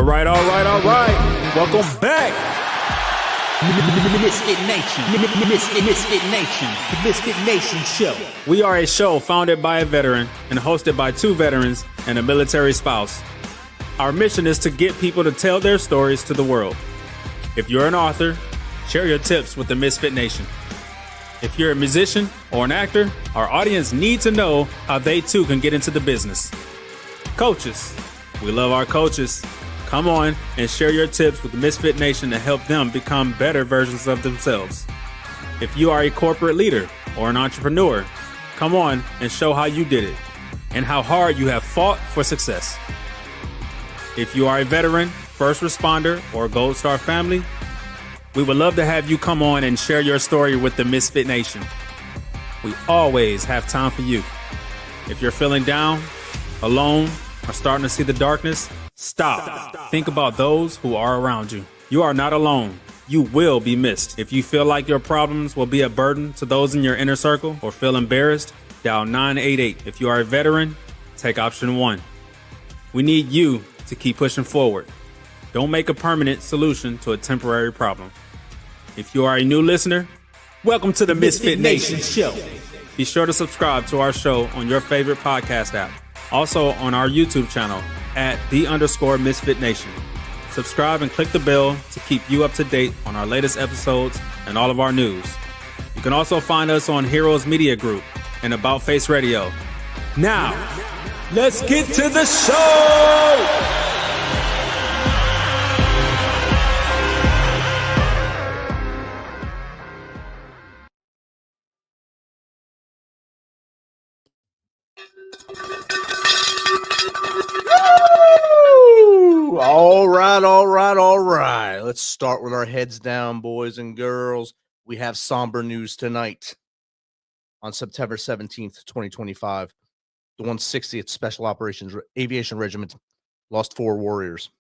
right. Welcome back. Misfit Nation. Misfit Nation. The Misfit Nation Show. We are a show founded by a veteran and hosted by two veterans and a military spouse. Our mission is to get people to tell their stories to the world. If you're an author, share your tips with the Misfit Nation. If you're a musician or an actor, our audience needs to know how they too can get into the business. Coaches, we love our coaches. Come on and share your tips with the Misfit Nation to help them become better versions of themselves. If you are a corporate leader or an entrepreneur, come on and show how you did it and how hard you have fought for success. If you are a veteran, first responder, or Gold Star family, we would love to have you come on and share your story with the Misfit Nation. We always have time for you. If you're feeling down, alone, or starting to see the darkness, stop. Think about those who are around you. You are not alone. You will be missed. If you feel like your problems will be a burden to those in your inner circle or feel embarrassed, dial 988. If you are a veteran, take option 1. We need you to keep pushing forward. Don't make a permanent solution to a temporary problem. If you are a new listener, welcome to the Misfit Nation Show. Be sure to subscribe to our show on your favorite podcast app. Also on our YouTube channel at @the_Misfit Nation. Subscribe and click the bell to keep you up to date on our latest episodes and all of our news. You can also find us on Heroes Media Group and About Face Radio. Now, let's get to the show! All right. Let's start with our heads down, boys and girls. We have somber news tonight. On September 17th, 2025, the 160th Special Operations Aviation Regiment lost 4 warriors.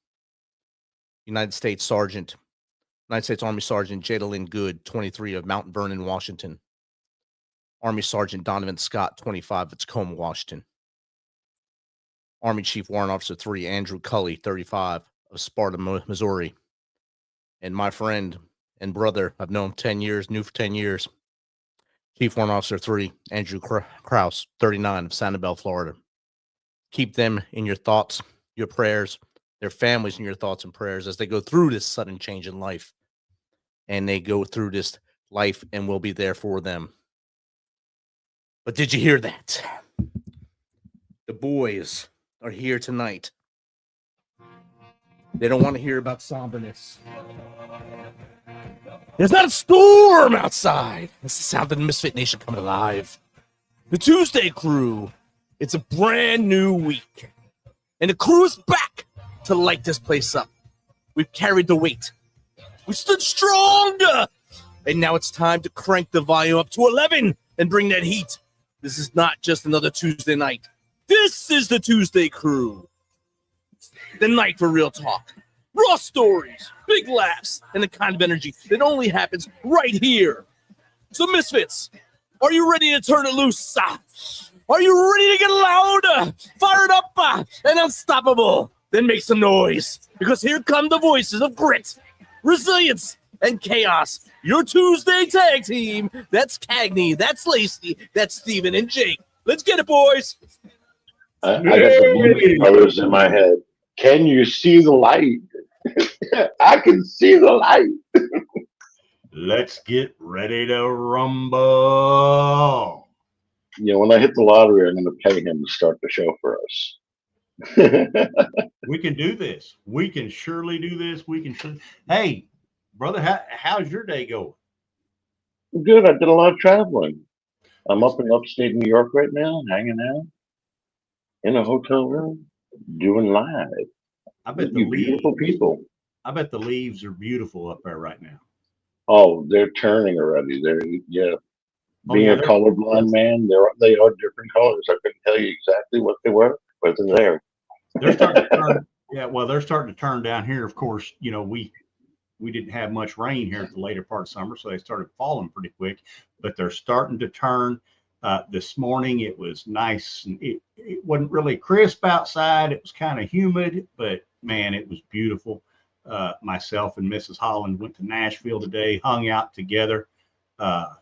United States Army Sergeant Jadalyn Good, 23, of Mount Vernon, Washington. Army Sergeant Donovan Scott, 25, of Tacoma, Washington. Army Chief Warrant Officer 3, Andrew Cully, 35, of Sparta, Missouri. And my friend and brother, I've known him 10 years, knew for 10 years. Chief Warrant Officer 3, Andrew Krause, 39, of Sanibel, Florida. Keep them in your thoughts, your prayers, their families in your thoughts and prayers as they go through this sudden change in life. And they go through this life, and we'll be there for them. But did you hear that? The boys are here tonight. They don't want to hear about somberness. There's not a storm outside. It's the sound of the Misfit Nation coming alive. The ToosDay Crue. It's a brand new week. And the crew is back to light this place up. We've carried the weight. We stood strong. And now it's time to crank the volume up to 11 and bring that heat. This is not just another Tuesday night. This is the ToosDay Crue. The night for real talk, raw stories, big laughs, and the kind of energy that only happens right here. So, Misfits, are you ready to turn it loose? Are you ready to get loud, fired up, and unstoppable? Then make some noise, because here come the voices of grit, resilience, and chaos. Your Tuesday tag team. That's Cagney, that's Lacey, that's Steven and Jake. Let's get it, boys. I got the movie colors in my head. Can you see the light? I can see the light. Let's get ready to rumble. Yeah, when I hit the lottery, I'm going to pay him to start the show for us. We can do this. We can surely do this. Hey, brother, how's your day going? Good. I did a lot of traveling. I'm up in upstate New York right now, hanging out in a hotel room, doing live. I bet beautiful people. I bet the leaves are beautiful up there right now. Oh, they're turning already. Being a colorblind man, they are different colors. I couldn't tell you exactly what they were, but they're there. They're starting to turn. Yeah, well, they're starting to turn down here. Of course, you know, we didn't have much rain here at the later part of summer, so they started falling pretty quick. But they're starting to turn. This morning it was nice, and it wasn't really crisp outside. It was kind of humid, but man, it was beautiful. Myself and Mrs. Holland went to Nashville today, hung out together,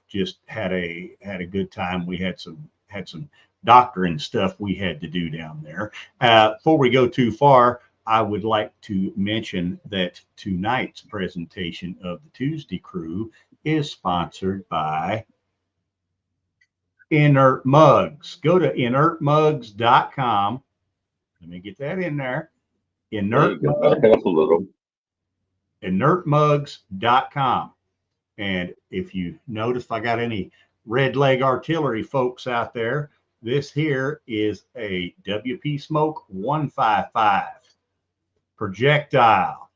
just had a good time. We had some doctoring stuff we had to do down there. Before we go too far, I would like to mention that tonight's presentation of the ToosDay Crue is sponsored by Inert Mugs. Go to inertmugs.com. Let me get that in there. Back up a little. Inertmugs.com. And if you notice, if I got any red leg artillery folks out there, this here is a WP Smoke 155 projectile.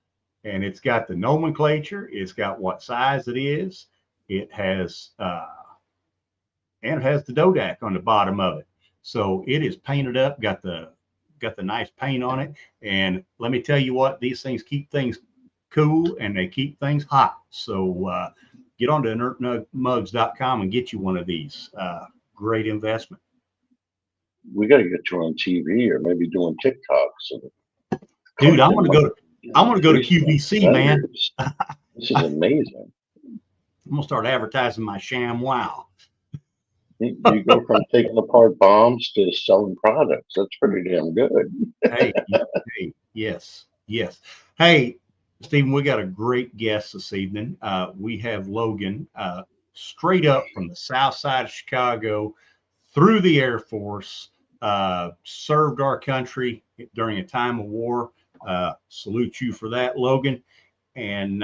And it's got the nomenclature. It's got what size it is. It has and it has the Dodak on the bottom of it. So it is painted up, got the nice paint on it. And let me tell you what, these things keep things cool and they keep things hot. So get on to inertmugs.com and get you one of these. Great investment. We got to get you on TV or maybe doing TikToks. Dude, I want to go to QVC, man. This is amazing. I'm gonna start advertising my Sham Wow. You go from taking apart bombs to selling products. That's pretty damn good. hey, yes. Hey, Stephen, we got a great guest this evening. We have Logan, straight up from the south side of Chicago, through the Air Force, served our country during a time of war. Salute you for that, Logan. And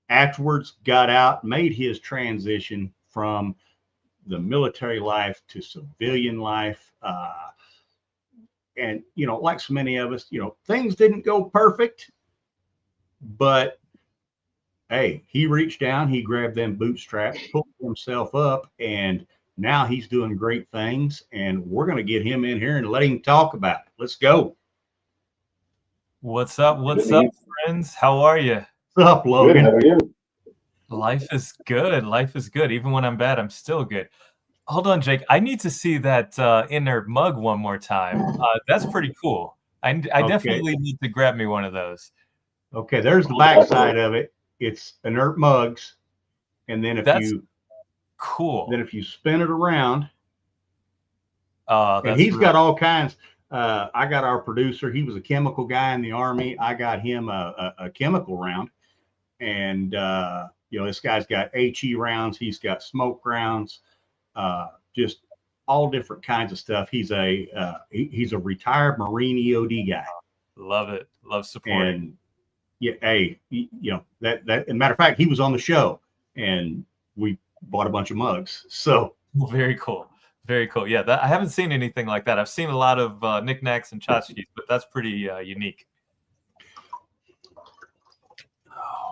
afterwards got out, made his transition from the military life to civilian life. And, you know, like so many of us, you know, things didn't go perfect, but hey, he reached down, he grabbed them bootstraps, pulled himself up, and now he's doing great things. And we're going to get him in here and let him talk about it. Let's go. What's up? What's up, friends? How are you? What's up, Logan? Good, how are you? Life is good. Life is good. Even when I'm bad, I'm still good. Hold on, Jake. I need to see that inner mug one more time. That's pretty cool. I definitely need to grab me one of those. Okay, there's the back side of it. It's Inert Mugs. And then That's cool. Then if you spin it around, and he's got all kinds. I got our producer. He was a chemical guy in the Army. I got him a chemical round. And, you know, this guy's got HE rounds. He's got smoke rounds, just all different kinds of stuff. He's a retired Marine EOD guy. Love it. Love supporting. And yeah, hey, you know, that as a matter of fact, he was on the show and we bought a bunch of mugs. So very cool. Very cool. Yeah, I haven't seen anything like that. I've seen a lot of knickknacks and tchotchkes, but that's pretty unique.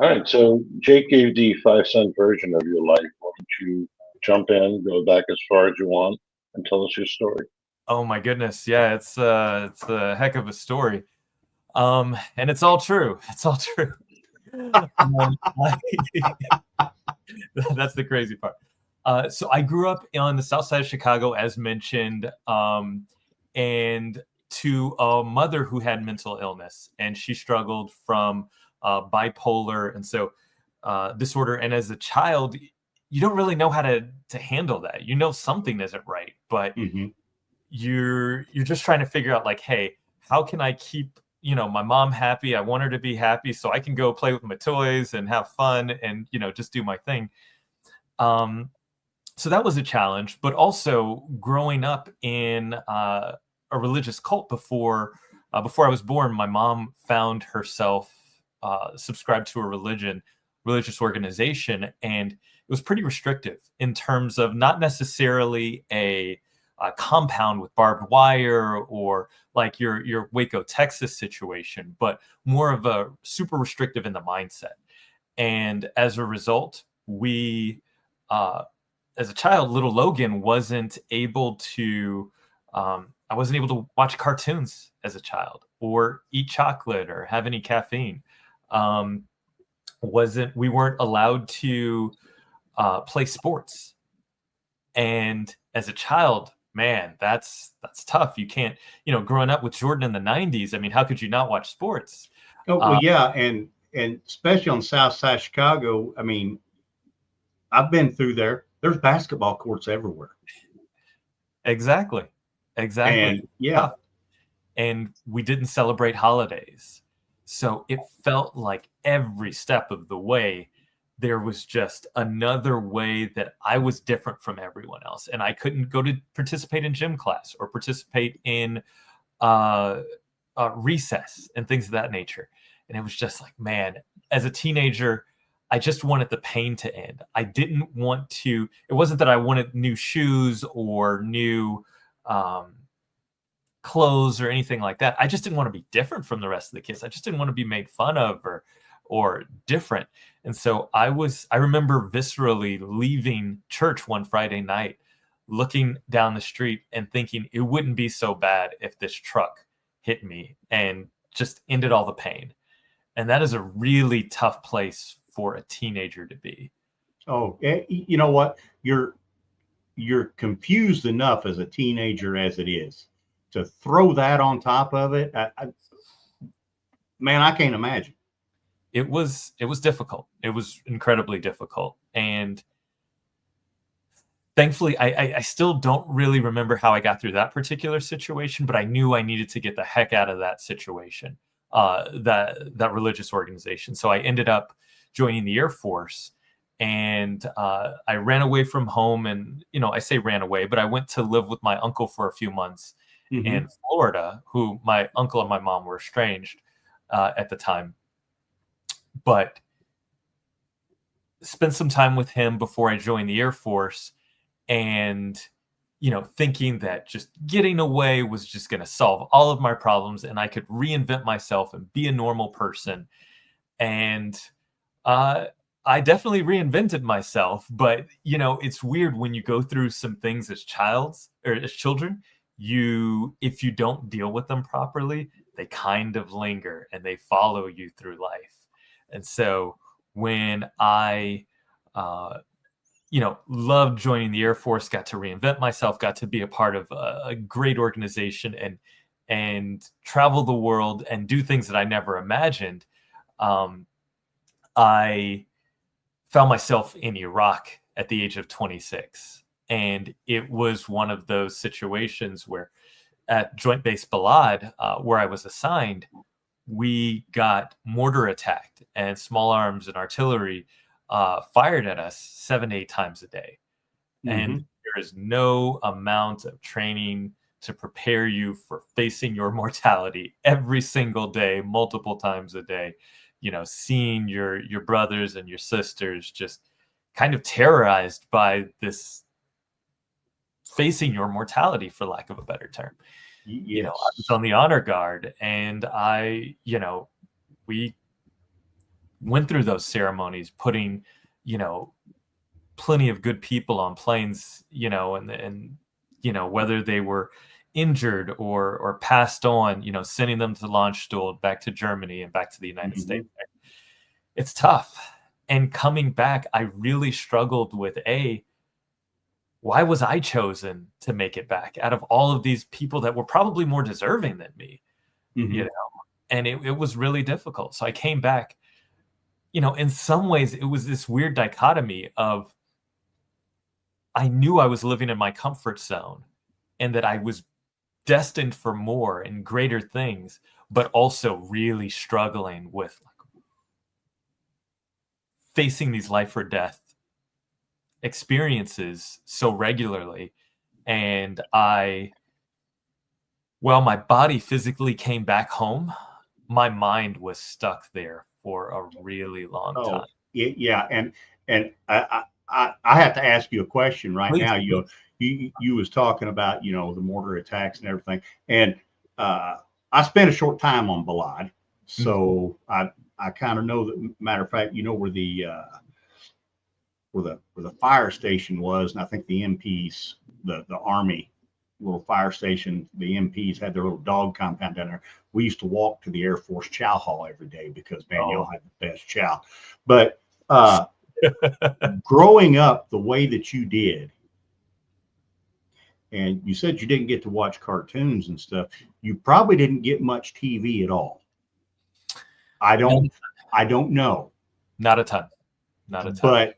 All right, so Jake gave the 5-cent version of your life. Why don't you jump in, go back as far as you want, and tell us your story? Oh my goodness, yeah, it's a heck of a story, and it's all true. It's all true. That's the crazy part. So I grew up on the south side of Chicago, as mentioned, and to a mother who had mental illness, and she struggled from bipolar and so disorder. And as a child, you don't really know how to handle that. You know something isn't right, but you're just trying to figure out, like, hey, how can I keep, you know, my mom happy? I want her to be happy so I can go play with my toys and have fun and, you know, just do my thing. So that was a challenge, but also growing up in a religious cult before I was born, my mom found herself subscribed to a religious organization, and it was pretty restrictive in terms of not necessarily a compound with barbed wire or like your Waco, Texas situation, but more of a super restrictive in the mindset. And as a result, as a child, little Logan wasn't able to, I wasn't able to watch cartoons as a child or eat chocolate or have any caffeine. We weren't allowed to play sports. And as a child, man, that's tough. You can't, growing up with Jordan in the 90s, I mean, how could you not watch sports? Oh, well, yeah, and especially on the south side of Chicago, I mean, I've been through there. There's basketball courts everywhere. Exactly. And yeah. And we didn't celebrate holidays. So it felt like every step of the way, there was just another way that I was different from everyone else. And I couldn't go to participate in gym class or participate in recess and things of that nature. And it was just like, man, as a teenager, I just wanted the pain to end. I didn't want to, it wasn't that I wanted new shoes or new clothes or anything like that. I just didn't want to be different from the rest of the kids. I just didn't want to be made fun of or different. And so I remember viscerally leaving church one Friday night, looking down the street and thinking it wouldn't be so bad if this truck hit me and just ended all the pain. And that is a really tough place for a teenager to be. Oh, you know what? You're confused enough as a teenager as it is to throw that on top of it. Man, I can't imagine. It was difficult. It was incredibly difficult. And thankfully, I still don't really remember how I got through that particular situation, but I knew I needed to get the heck out of that situation, that religious organization. So I ended up joining the Air Force, and I ran away from home. And, I say ran away, but I went to live with my uncle for a few months in Florida, who my uncle and my mom were estranged at the time. But spent some time with him before I joined the Air Force, and, thinking that just getting away was just going to solve all of my problems and I could reinvent myself and be a normal person. And I definitely reinvented myself, but, it's weird when you go through some things as children, if you don't deal with them properly, they kind of linger and they follow you through life. And so when I, loved joining the Air Force, got to reinvent myself, got to be a part of a great organization and travel the world and do things that I never imagined, I found myself in Iraq at the age of 26. And it was one of those situations where at Joint Base Balad, where I was assigned, we got mortar attacked and small arms and artillery fired at us 7 to 8 times a day. And there is no amount of training to prepare you for facing your mortality every single day, multiple times a day, seeing your brothers and your sisters just kind of terrorized by this facing your mortality, for lack of a better term. Yes. I was on the honor guard, and we went through those ceremonies, putting, plenty of good people on planes, and whether they were injured or passed on, sending them to launch stool back to Germany and back to the United States. It's tough. And coming back, I really struggled with why was I chosen to make it back out of all of these people that were probably more deserving than me, and it was really difficult. So I came back, in some ways it was this weird dichotomy of, I knew I was living in my comfort zone and that I was destined for more and greater things, but also really struggling with facing these life or death experiences so regularly. And my body physically came back home, my mind was stuck there for a really long time. Yeah. And I have to ask you a question right Please. now. You was talking about, the mortar attacks and everything. And I spent a short time on Balad. So I kind of know that, matter of fact, where the fire station was, and I think the MPs, the Army little fire station, the MPs had their little dog compound down there. We used to walk to the Air Force chow hall every day because, man, y'all had the best chow. But growing up the way that you did, and you said you didn't get to watch cartoons and stuff. You probably didn't get much TV at all. I don't know. Not a ton. Not a ton. But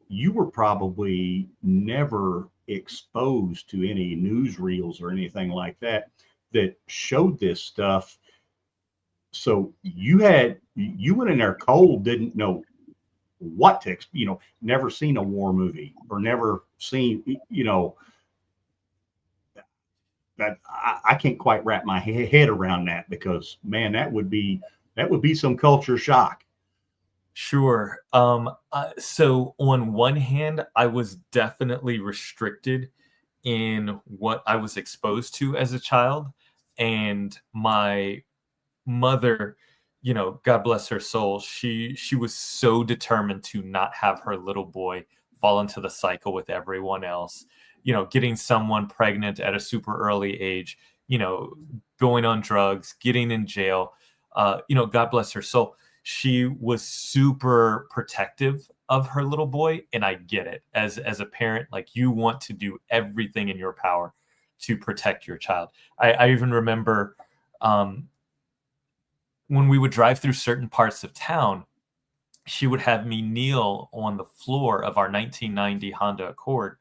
you were probably never exposed to any newsreels or anything like that showed this stuff. So you went in there cold, didn't know what to, never seen a war movie or never seen, that I can't quite wrap my head around that, because man, that would be some culture shock. Sure. So on one hand, I was definitely restricted in what I was exposed to as a child. And my mother, God bless her soul, she was so determined to not have her little boy fall into the cycle with everyone else, getting someone pregnant at a super early age, going on drugs, getting in jail, God bless her soul. She was super protective of her little boy. And I get it. As a parent, like, you want to do everything in your power to protect your child. I even remember when we would drive through certain parts of town, she would have me kneel on the floor of our 1990 Honda Accord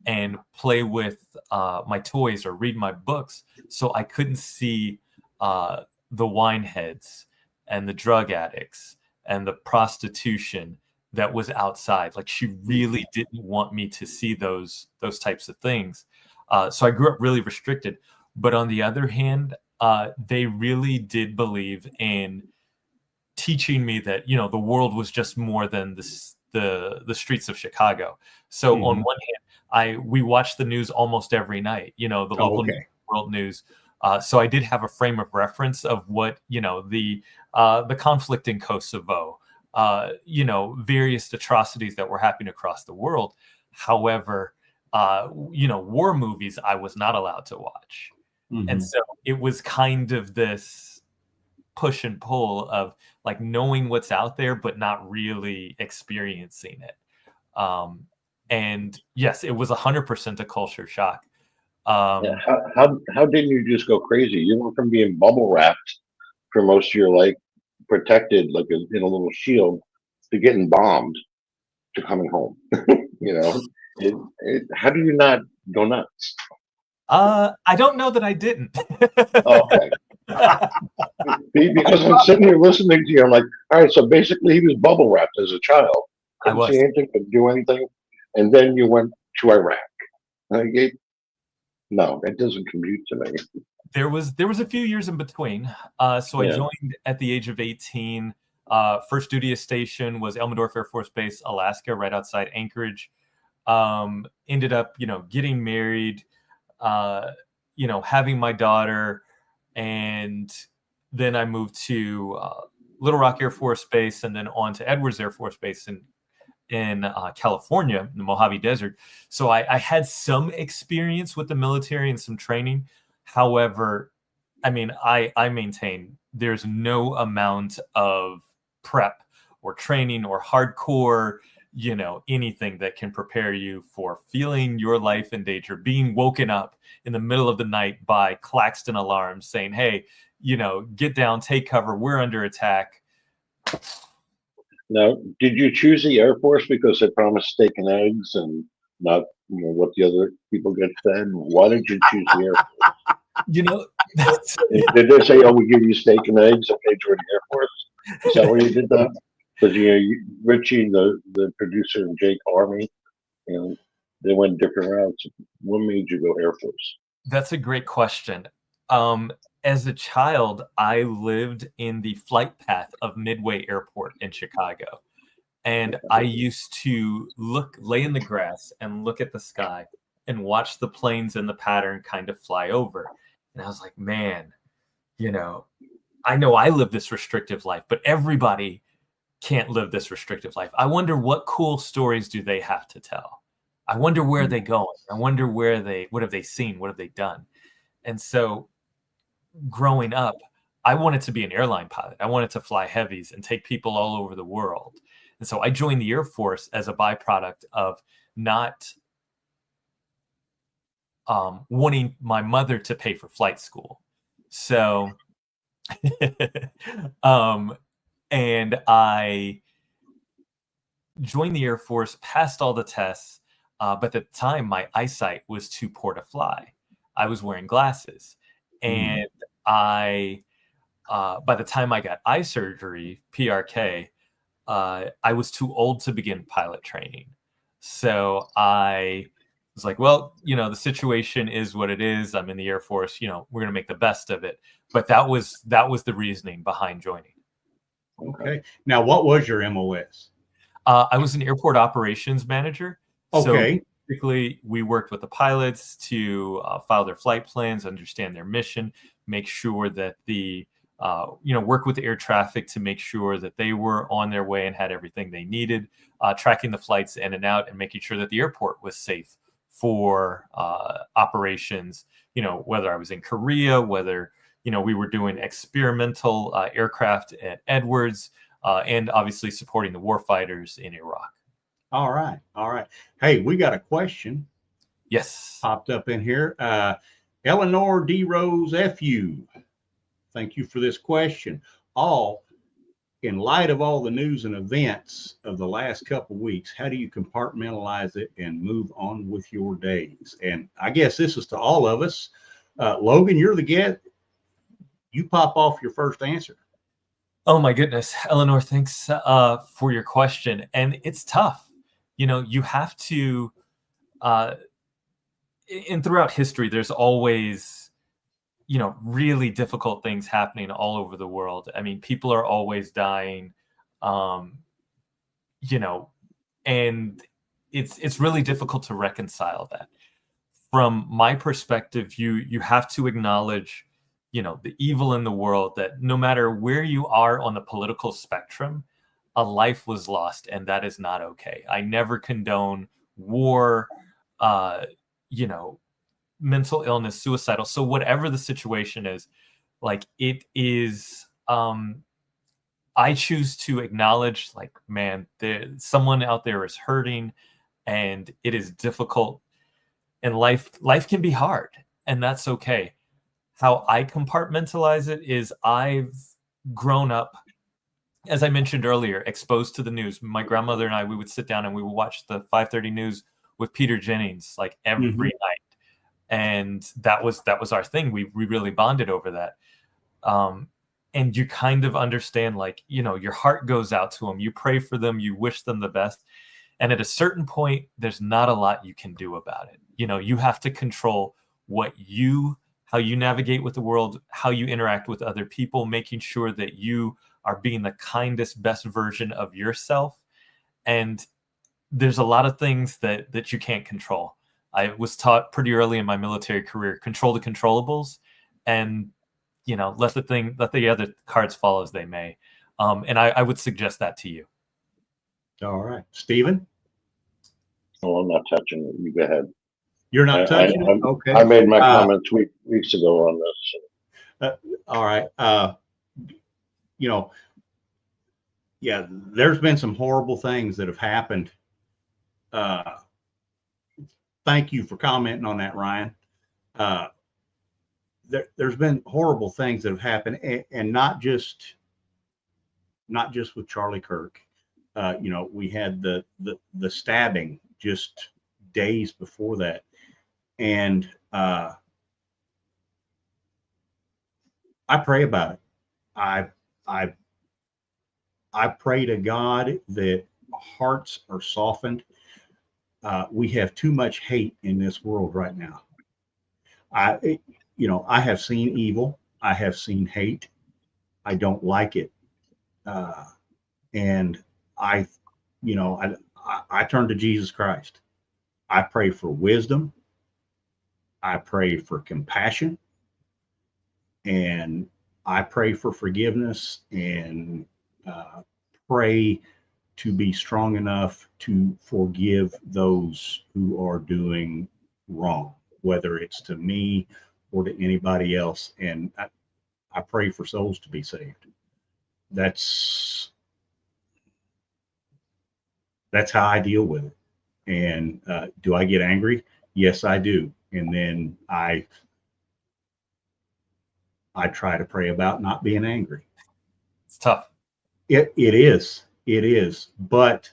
and play with my toys or read my books, so I couldn't see the wine heads and the drug addicts and the prostitution that was outside. Like, she really didn't want me to see those types of things. So I grew up really restricted. But on the other hand, they really did believe in teaching me that, the world was just more than the streets of Chicago. So on one hand, we watched the news almost every night, the local news, world news. So I did have a frame of reference of what, the conflict in Kosovo, various atrocities that were happening across the world. However, war movies I was not allowed to watch. And so it was kind of this push and pull of, like, knowing what's out there, but not really experiencing it. And yes, it was 100% a culture shock. Yeah, how didn't you just go crazy? You went from being bubble wrapped for most of your life, protected like in a little shield, to getting bombed, to coming home. How do you not go nuts? I don't know that I didn't. Okay. Because I'm sitting here listening to you, I'm like, all right, so basically he was bubble wrapped as a child. Couldn't see anything, couldn't do anything. And then you went to Iraq. No, that doesn't compute to me. There was a few years in between. So I joined at the age of 18. First duty station was Elmendorf Air Force Base, Alaska, right outside Anchorage. Ended up, getting married, having my daughter. And then I moved to Little Rock Air Force Base, and then on to Edwards Air Force Base in California, in the Mojave Desert. So I had some experience with the military and some training. However, I mean, I maintain there's no amount of prep or training or hardcore, anything that can prepare you for feeling your life in danger, being woken up in the middle of the night by Claxton alarms saying, hey, get down, take cover, we're under attack. Now, did you choose the Air Force because they promised steak and eggs and not, what the other people get fed? Why did you choose the Air Force? Did they say, "Oh, we give you steak and eggs, okay, join the Air Force"? Is that why you did that? Because Richie, the producer, and Jake Army, they went different routes. What made you go Air Force? That's a great question. As a child, I lived in the flight path of Midway Airport in Chicago. And I used to lay in the grass and look at the sky and watch the planes in the pattern kind of fly over. And I was like, man, I know I live this restrictive life, but everybody can't live this restrictive life. I wonder what cool stories do they have to tell? I wonder where they going? I wonder what have they seen? What have they done? And so growing up, I wanted to be an airline pilot. I wanted to fly heavies and take people all over the world. And so I joined the Air Force as a byproduct of not wanting my mother to pay for flight school. So, and I joined the Air Force, passed all the tests, but at the time my eyesight was too poor to fly. I was wearing glasses, and I, by the time I got eye surgery, PRK, I was too old to begin pilot training. So I was like, well, the situation is what it is. I'm in the Air Force. We're going to make the best of it. But that was the reasoning behind joining. Okay. Now, what was your MOS? I was an airport operations manager. Okay. So basically, we worked with the pilots to file their flight plans, understand their mission, make sure that work with the air traffic to make sure that they were on their way and had everything they needed, tracking the flights in and out, and making sure that the airport was safe for operations. Whether I was in Korea, whether we were doing experimental aircraft at Edwards, and obviously supporting the warfighters in Iraq. All right. Hey, we got a question. Yes. Popped up in here. Eleanor D. Rose FU. Thank you for this question. In light of all the news and events of the last couple of weeks, how do you compartmentalize it and move on with your days? And I guess this is to all of us. Logan, you're the guest. You pop off your first answer. Oh my goodness, Eleanor, thanks for your question. And it's tough. You have to, and throughout history, there's always, really difficult things happening all over the world. I mean, people are always dying, and it's really difficult to reconcile that. From my perspective, you have to acknowledge, the evil in the world, that no matter where you are on the political spectrum, a life was lost, and that is not okay. I never condone war, mental illness, suicidal. So whatever the situation is, like, it is, I choose to acknowledge, like, man, someone out there is hurting, and it is difficult, and life can be hard, and that's okay. How I compartmentalize it is I've grown up, as I mentioned earlier, exposed to the news. My grandmother and I, we would sit down and we would watch the 5:30 news with Peter Jennings like every night. And that was our thing. We really bonded over that. And you kind of understand, like, your heart goes out to them. You pray for them. You wish them the best. And at a certain point, there's not a lot you can do about it. You have to control how you navigate with the world, how you interact with other people, making sure that you are being the kindest, best version of yourself. And there's a lot of things that you can't control. I was taught pretty early in my military career, control the controllables, and let the other cards fall as they may. And I would suggest that to you. All right, Stephen. Oh, I'm not touching it. You go ahead. You're not touching it? Okay. I made my comments weeks ago on this. All right. Yeah, there's been some horrible things that have happened. Thank you for commenting on that, Ryan. There's been horrible things that have happened, and not just with Charlie Kirk. We had the stabbing just days before that. And I pray about it. I pray to God that hearts are softened. We have too much hate in this world right now. I have seen evil. I have seen hate. I don't like it. And I turn to Jesus Christ. I pray for wisdom. I pray for compassion, and I pray for forgiveness, and pray to be strong enough to forgive those who are doing wrong, whether it's to me or to anybody else. And I pray for souls to be saved. That's how I deal with it. And do I get angry? Yes, I do. And then I try to pray about not being angry. It's tough. It is, but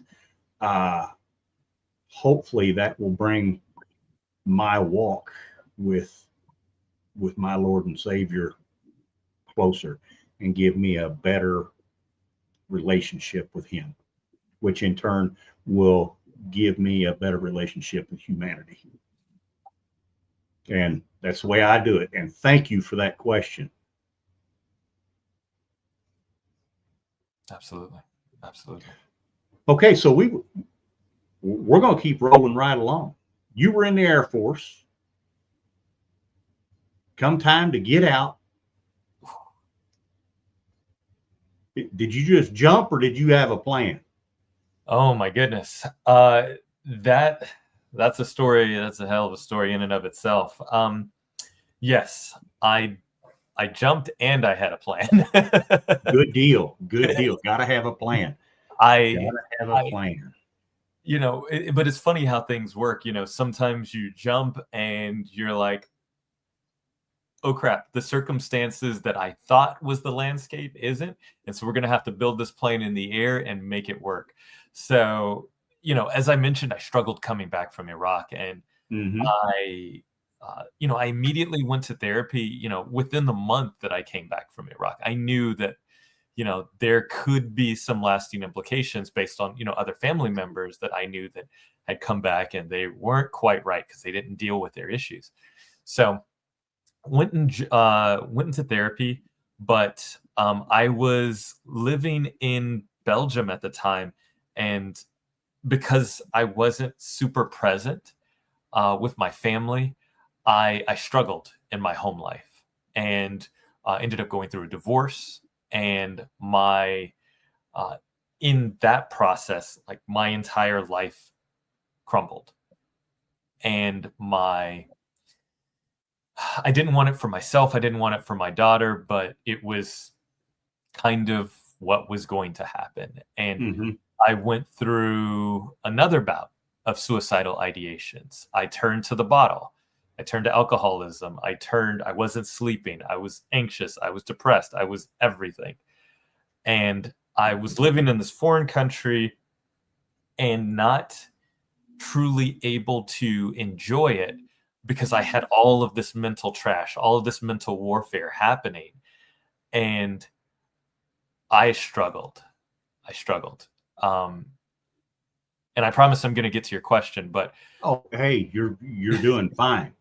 hopefully that will bring my walk with my Lord and Savior closer and give me a better relationship with Him, which in turn will give me a better relationship with humanity. And that's the way I do it. And thank you for that question. Absolutely. Absolutely. Okay, so we're going to keep rolling right along. You were in the Air Force. Come time to get out. Did you just jump or did you have a plan? Oh my goodness. That's a story. That's a hell of a story in and of itself. Yes, I jumped and I had a plan. Good deal. Good deal. Got to have a plan. I have a plan. You know, but it's funny how things work. You know, sometimes you jump and you're like, oh crap, the circumstances that I thought was the landscape isn't. And so we're going to have to build this plane in the air and make it work. So, you know, as I mentioned, I struggled coming back from Iraq, and I immediately went to therapy, you know, within the month that I came back from Iraq. I knew that, you know, there could be some lasting implications based on, you know, other family members that I knew that had come back and they weren't quite right because they didn't deal with their issues. So went into therapy, but I was living in Belgium at the time, and because I wasn't super present with my family, I struggled in my home life and ended up going through a divorce. And my in that process, like my entire life crumbled, and I didn't want it for myself. I didn't want it for my daughter, but it was kind of what was going to happen. And I went through another bout of suicidal ideations. I turned to the bottle. I turned to alcoholism. I wasn't sleeping. I was anxious. I was depressed. I was everything. And I was living in this foreign country and not truly able to enjoy it because I had all of this mental trash, all of this mental warfare happening. And I struggled. And I promise I'm going to get to your question, but oh, hey, you're doing fine.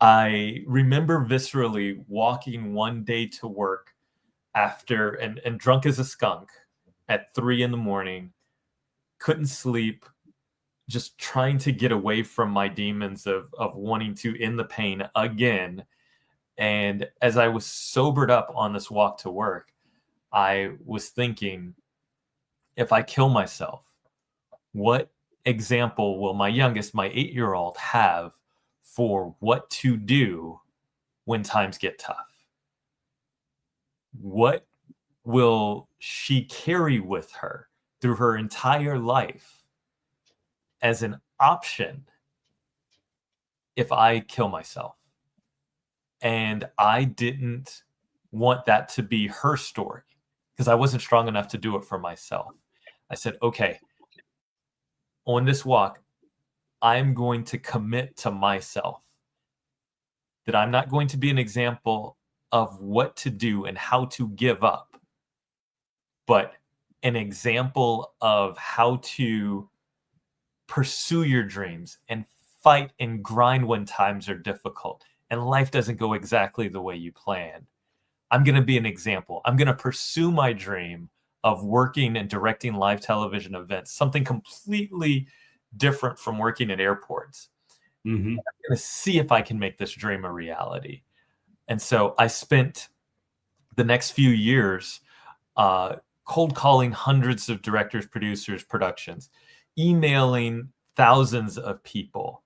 I remember viscerally walking one day to work after and drunk as a skunk at 3 a.m, couldn't sleep, just trying to get away from my demons of wanting to end the pain again. And as I was sobered up on this walk to work, I was thinking, if I kill myself, what example will my youngest, my 8-year-old, have for what to do when times get tough? What will she carry with her through her entire life as an option if I kill myself? And I didn't want that to be her story because I wasn't strong enough to do it for myself. I said, okay, on this walk, I'm going to commit to myself that I'm not going to be an example of what to do and how to give up, but an example of how to pursue your dreams and fight and grind when times are difficult and life doesn't go exactly the way you planned. I'm going to be an example. I'm going to pursue my dream of working and directing live television events, something completely different from working at airports. I'm going to see if I can make this dream a reality. And so I spent the next few years cold calling hundreds of directors, producers, productions, emailing thousands of people,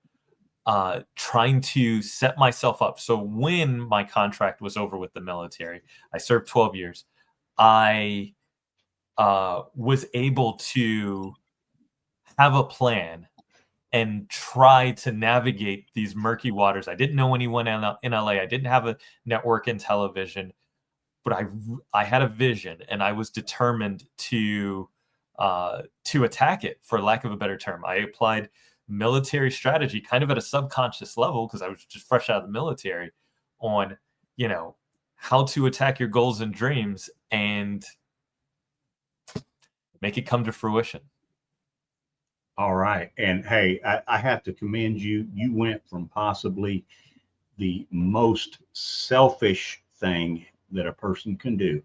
trying to set myself up. So when my contract was over with the military, I served 12 years. I was able to have a plan and try to navigate these murky waters. I didn't know anyone in LA. I didn't have a network in television, but I had a vision, and I was determined to attack it, for lack of a better term. I applied military strategy kind of at a subconscious level, because I was just fresh out of the military, on, how to attack your goals and dreams and make it come to fruition. All right. And hey, I have to commend you. You went from possibly the most selfish thing that a person can do.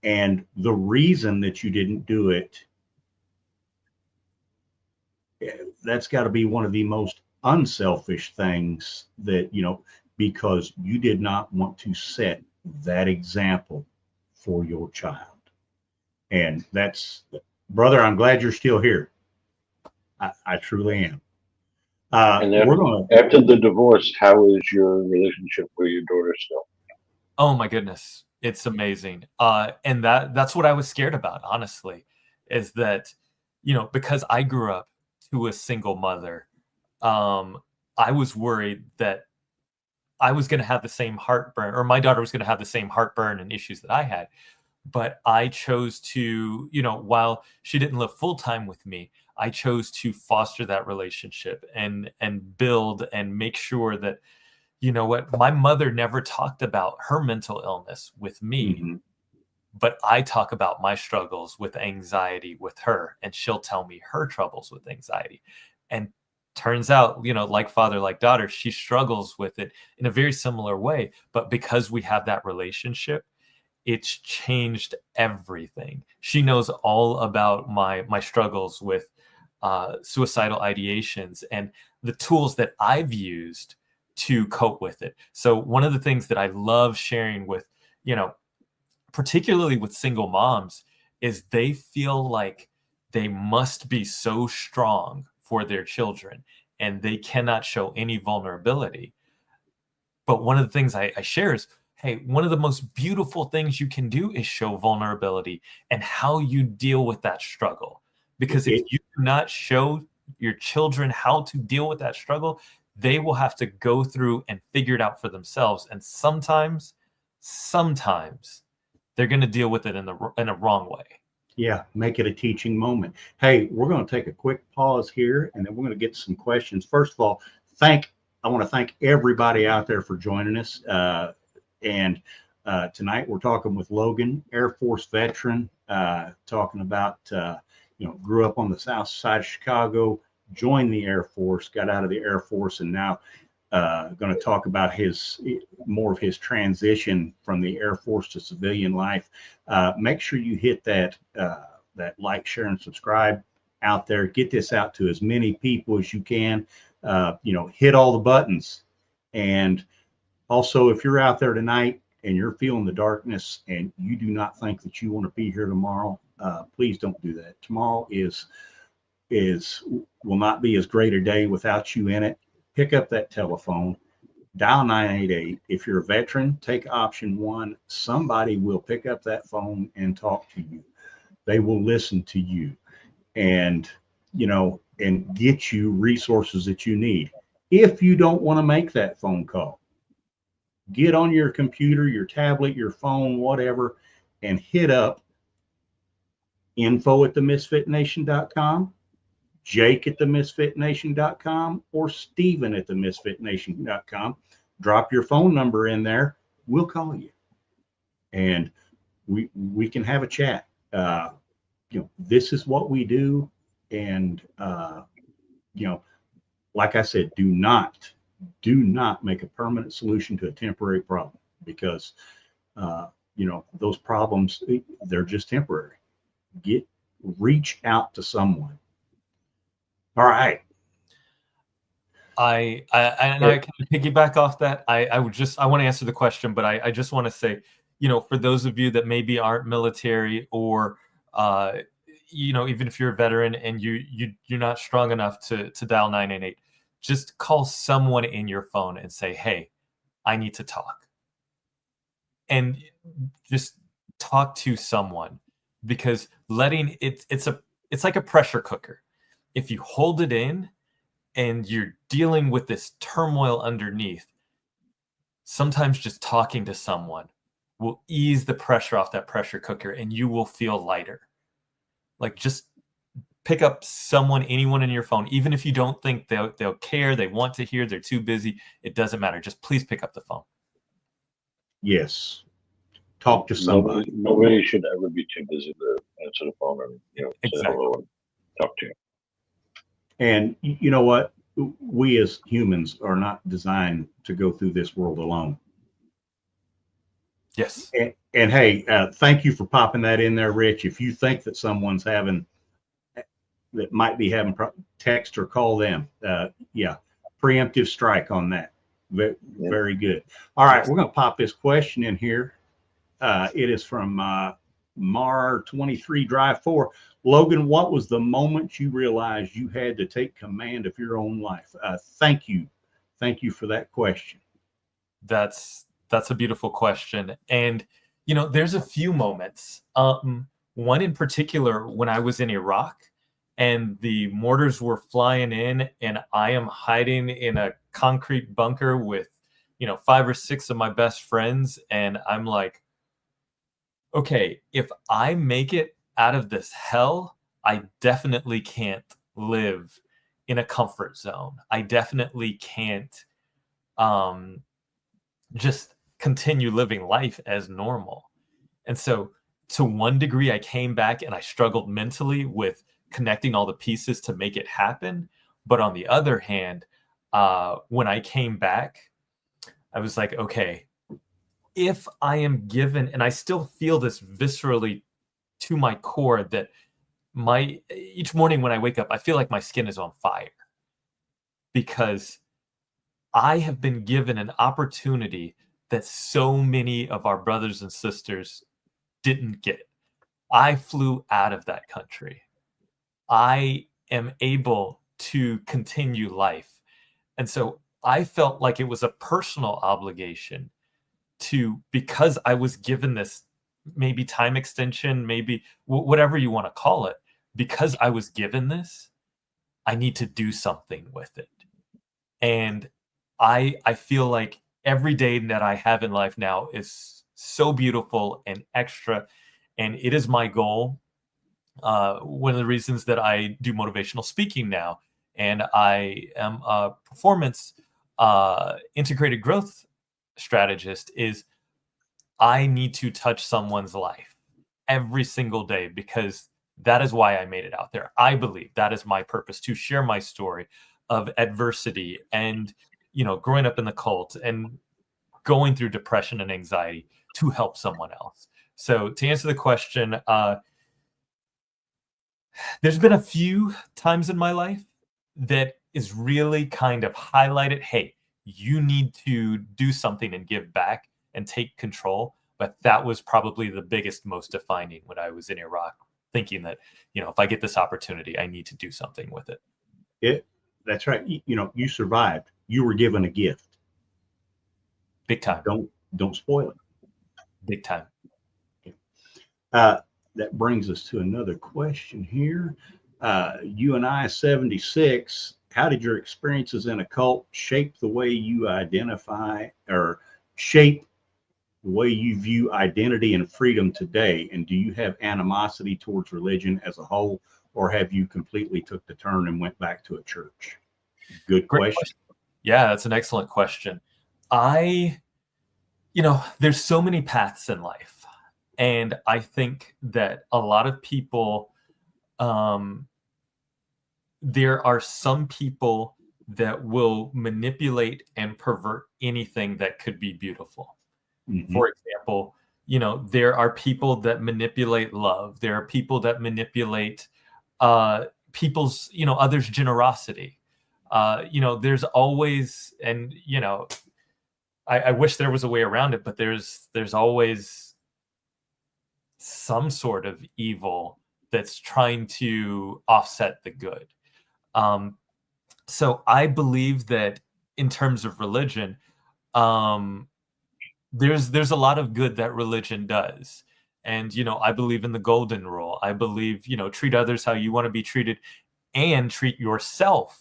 And the reason that you didn't do it, that's got to be one of the most unselfish things that, because you did not want to set that example for your child. And that's, brother, I'm glad you're still here. I truly am. And after the divorce, how is your relationship with your daughter still? Oh my goodness, it's amazing. And that's what I was scared about, honestly, is that, because I grew up to a single mother, I was worried that I was going to have the same heartburn, or my daughter was going to have the same heartburn and issues that I had. But I chose to, while she didn't live full time with me, I chose to foster that relationship and build and make sure that, my mother never talked about her mental illness with me, Mm-hmm. but I talk about my struggles with anxiety with her, and she'll tell me her troubles with anxiety. And turns out, like father, like daughter, she struggles with it in a very similar way. But because we have that relationship, it's changed everything. She knows all about my struggles with suicidal ideations and the tools that I've used to cope with it. So one of the things that I love sharing with, particularly with single moms, is they feel like they must be so strong for their children and they cannot show any vulnerability. But one of the things I share is, hey, one of the most beautiful things you can do is show vulnerability and how you deal with that struggle. Because if you do not show your children how to deal with that struggle, they will have to go through and figure it out for themselves. And sometimes they're going to deal with it in a wrong way. Yeah, make it a teaching moment. Hey, we're going to take a quick pause here, and then we're going to get some questions. First of all, I want to thank everybody out there for joining us. And tonight we're talking with Logan, Air Force veteran, talking about, grew up on the south side of Chicago, joined the Air Force, got out of the Air Force, and now going to talk about more of his transition from the Air Force to civilian life. Make sure you hit that like, share, and subscribe out there. Get this out to as many people as you can. Hit all the buttons. And also, if you're out there tonight and you're feeling the darkness and you do not think that you want to be here tomorrow, please don't do that. Tomorrow will not be as great a day without you in it. Pick up that telephone, dial 988. If you're a veteran, take option 1. Somebody will pick up that phone and talk to you. They will listen to you and get you resources that you need. If you don't want to make that phone call, get on your computer, your tablet, your phone, whatever, and hit up info@themisfitnation.com, Jake@themisfitnation.com, or Steven@themisfitnation.com. Drop your phone number in there. We'll call you, and we can have a chat. This is what we do, and like I said, do not make a permanent solution to a temporary problem, because those problems, they're just temporary. Reach out to someone. All right. I can piggyback off that. I want to answer the question, but I just want to say, for those of you that maybe aren't military, or even if you're a veteran and you're not strong enough to dial 988, just call someone in your phone and say, hey, I need to talk. And just talk to someone, because it's like a pressure cooker. if you hold it in and you're dealing with this turmoil underneath, sometimes just talking to someone will ease the pressure off that pressure cooker and you will feel lighter. Like, just pick up anyone in your phone, even if you don't think they'll care, they want to hear, they're too busy. It doesn't matter. Just please pick up the phone. Yes. Talk to somebody. Nobody should ever be too busy to answer the phone and say hello and talk to you. And you know what? We as humans are not designed to go through this world alone. Yes. And hey, thank you for popping that in there, Rich. If you think that someone's might be having text or call them, preemptive strike on that. Very good. All right, we're going to pop this question in here. It is from Mar 23 Drive 4. Logan, what was the moment you realized you had to take command of your own life? Thank you for that question. That's a beautiful question. And there's a few moments. One in particular, when I was in Iraq and the mortars were flying in and I am hiding in a concrete bunker with 5 or 6 of my best friends, and I'm like, okay, if I make it out of this hell, I definitely can't live in a comfort zone. I definitely can't just continue living life as normal. And so to one degree, I came back and I struggled mentally with connecting all the pieces to make it happen. But on the other hand, when I came back, I was like, okay, if I am given, and I still feel this viscerally to my core, that each morning when I wake up, I feel like my skin is on fire because I have been given an opportunity that so many of our brothers and sisters didn't get. I flew out of that country. I am able to continue life. And so I felt like it was a personal obligation because I was given this maybe time extension, maybe whatever you want to call it, because I was given this, I need to do something with it. And I feel like every day that I have in life now is so beautiful and extra. And it is my goal. One of the reasons that I do motivational speaking now, and I am a performance integrated growth strategist, is I need to touch someone's life every single day, because that is why I made it out there. I believe that is my purpose, to share my story of adversity and growing up in the cult and going through depression and anxiety to help someone else. So to answer the question, there's been a few times in my life that is really kind of highlighted, hey, you need to do something and give back and take control. But that was probably the biggest, most defining, when I was in Iraq, thinking that, if I get this opportunity, I need to do something with it. That's right. You survived. You were given a gift. Big time. Don't spoil it. Big time. That brings us to another question here. You and I, 76, how did your experiences in a cult shape the way you identify, or shape the way you view identity and freedom today? And do you have animosity towards religion as a whole, or have you completely took the turn and went back to a church? Good question. Yeah, that's an excellent question. There's so many paths in life. And I think that a lot of people, there are some people that will manipulate and pervert anything that could be beautiful. Mm-hmm. For example, there are people that manipulate love. There are people that manipulate people's, others' generosity. There's always, and I wish there was a way around it, but there's always some sort of evil that's trying to offset the good. So I believe that in terms of religion, there's a lot of good that religion does. And, I believe in the golden rule. I believe, treat others how you want to be treated. and treat yourself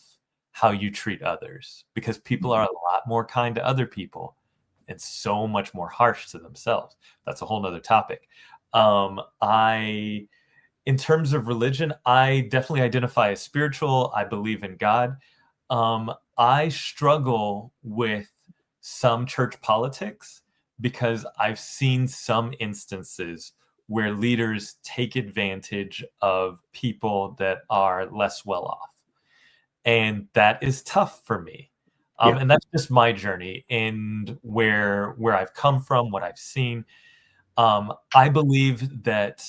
how you treat others, because people are a lot more kind to other people and so much more harsh to themselves. That's a whole nother topic. In terms of religion, I definitely identify as spiritual. I believe in God. I struggle with some church politics because I've seen some instances where leaders take advantage of people that are less well off. And that is tough for me. And that's just my journey and where I've come from, what I've seen. I believe that,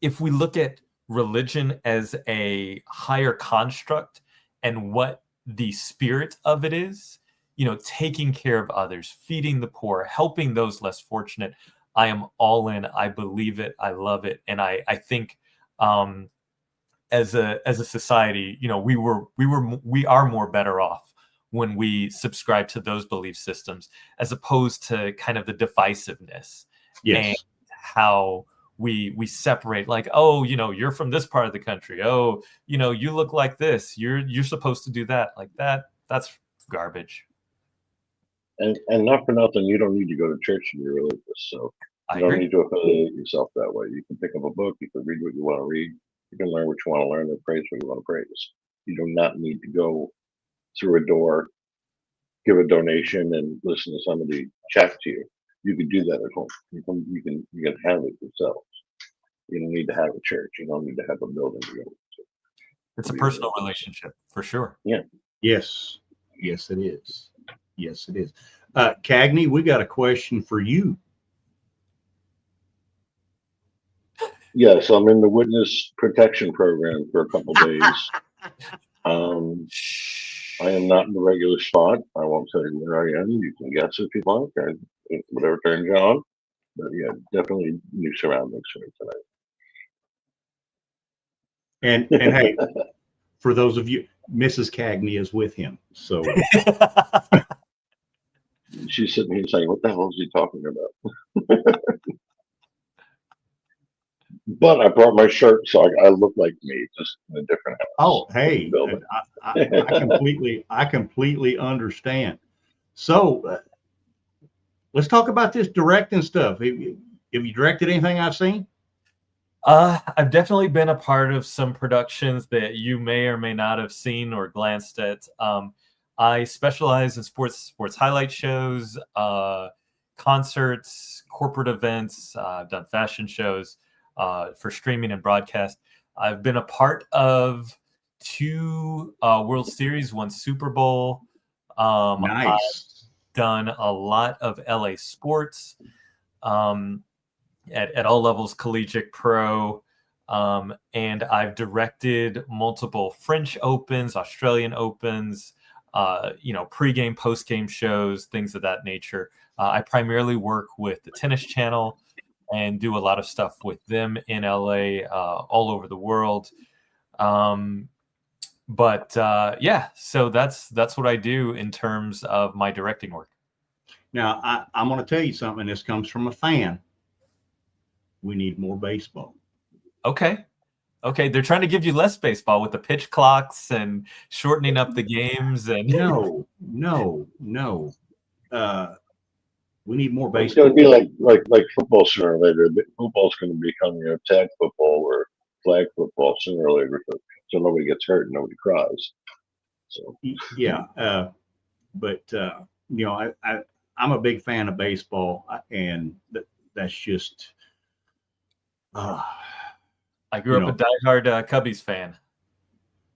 if we look at religion as a higher construct and what the spirit of it is, taking care of others, feeding the poor, helping those less fortunate, I am all in. I believe it. I love it. And I think, as a society, we are more better off when we subscribe to those belief systems, as opposed to kind of the divisiveness and how we separate, like, oh, you're from this part of the country. Oh, you look like this. You're supposed to do that. Like that. That's garbage. And not for nothing, you don't need to go to church to be religious. So you don't need to affiliate yourself that way. You can pick up a book. You can read what you want to read. You can learn what you want to learn and praise what you want to praise. You do not need to go through a door, give a donation, and listen to somebody chat to you. You can do that at home. You can handle it yourself. You don't need to have a church. You don't need to have a building to go to. It's a personal relationship for sure. Yeah. Yes. Yes, it is. Yes, it is. Cagney, we got a question for you. Yes, I'm in the witness protection program for a couple days. I am not in the regular spot. I won't tell you where I am. You can guess if you like. Whatever turns you on. But yeah, definitely new surroundings for me tonight. And hey, for those of you, Mrs. Cagney is with him. So she's sitting here saying, "What the hell is he talking about?" But I brought my shirt, so I look like me, just in a different house. Oh, hey, I completely understand. So let's talk about this directing stuff. Have you directed anything I've seen? I've definitely been a part of some productions that you may or may not have seen or glanced at. I specialize in sports highlight shows, concerts, corporate events. I've done fashion shows for streaming and broadcast. I've been a part of 2 World Series, 1 Super Bowl. Nice. I've done a lot of LA sports at all levels, collegiate, pro. And I've directed multiple French Opens, Australian Opens, pre-game, post-game shows, things of that nature. I primarily work with the Tennis Channel and do a lot of stuff with them in LA, all over the world. So that's what I do in terms of my directing work. Now, I'm going to tell you something. This comes from a fan. We need more baseball. Okay. They're trying to give you less baseball with the pitch clocks and shortening up the games. And no. We need more baseball. It's going to be like football sooner or later. Football's going to become tag football or flag football sooner or later, so nobody gets hurt and nobody cries. So yeah, I'm a big fan of baseball, and that's just. I grew up a diehard Cubbies fan.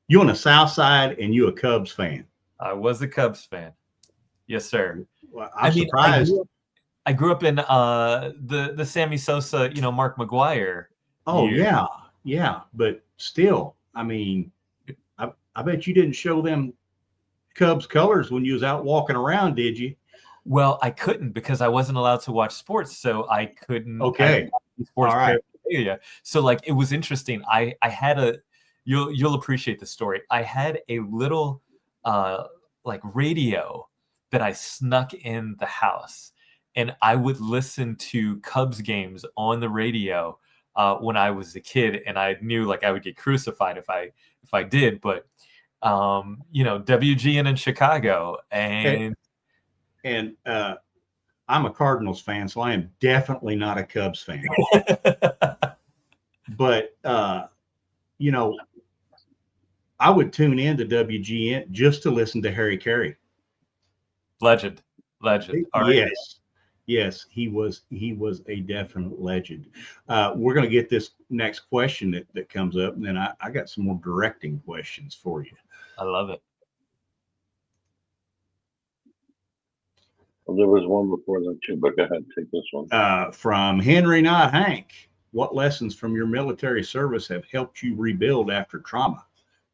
You on the South Side, and you a Cubs fan. I was a Cubs fan. Yes, sir. Well, I'm surprised. I grew up in the Sammy Sosa, Mark McGwire. Oh yeah, but still, I mean, I bet you didn't show them Cubs colors when you was out walking around, did you? Well, I couldn't because I wasn't allowed to watch sports, so I couldn't. Okay. Sports. All right. So it was interesting. I had you'll appreciate the story. I had a little radio that I snuck in the house, and I would listen to Cubs games on the radio when I was a kid, and I knew like I would get crucified if I did. But WGN in Chicago, and I'm a Cardinals fan, so I am definitely not a Cubs fan. But I would tune in to WGN just to listen to Harry Carey. Legend. Yes, he was a definite legend. We're going to get this next question that comes up, and then I got some more directing questions for you. I love it. Well, there was one before that too, but go ahead, take this one. From Henry Not Hank. What lessons from your military service have helped you rebuild after trauma?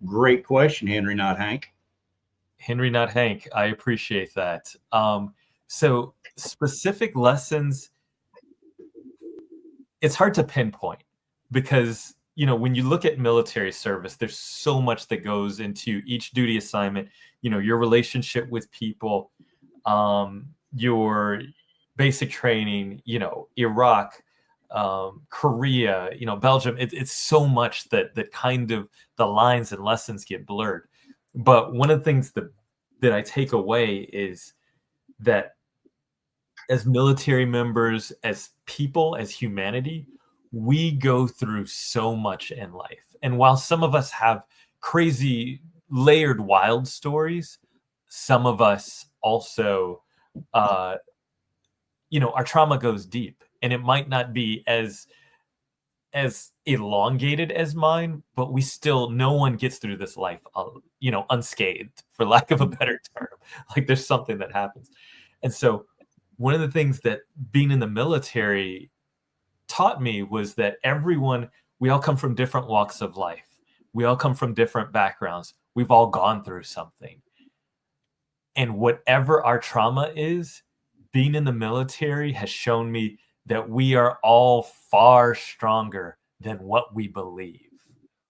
Great question, Henry Not Hank. Henry Not Hank, I appreciate that. So specific lessons, it's hard to pinpoint because, when you look at military service, there's so much that goes into each duty assignment, your relationship with people, your basic training, Iraq, Korea, Belgium. It's so much that kind of the lines and lessons get blurred. But one of the things that I take away is that as military members, as people, as humanity, we go through so much in life. And while some of us have crazy, layered, wild stories, some of us also, our trauma goes deep. And it might not be as elongated as mine, but no one gets through this life, unscathed, for lack of a better term. Like there's something that happens. And so one of the things that being in the military taught me was that we all come from different walks of life. We all come from different backgrounds. We've all gone through something. And whatever our trauma is, being in the military has shown me that we are all far stronger than what we believe.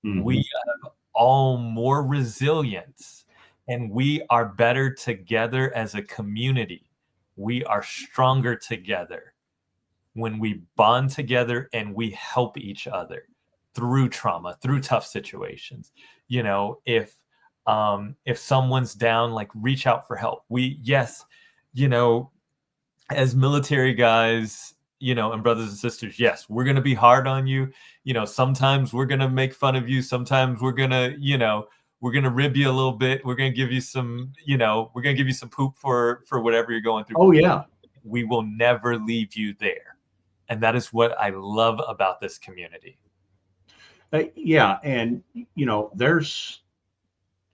Mm-hmm. We have all more resilience, and we are better together as a community. We are stronger together when we bond together and we help each other through trauma, through tough situations. If someone's down, like reach out for help. As military guys, and brothers and sisters, yes, we're going to be hard on you. Sometimes we're going to make fun of you. Sometimes we're going to, we're going to rib you a little bit. We're going to give you some, we're going to give you some poop for whatever you're going through. Oh, yeah. We will never leave you there. And that is what I love about this community. Yeah. And, there's,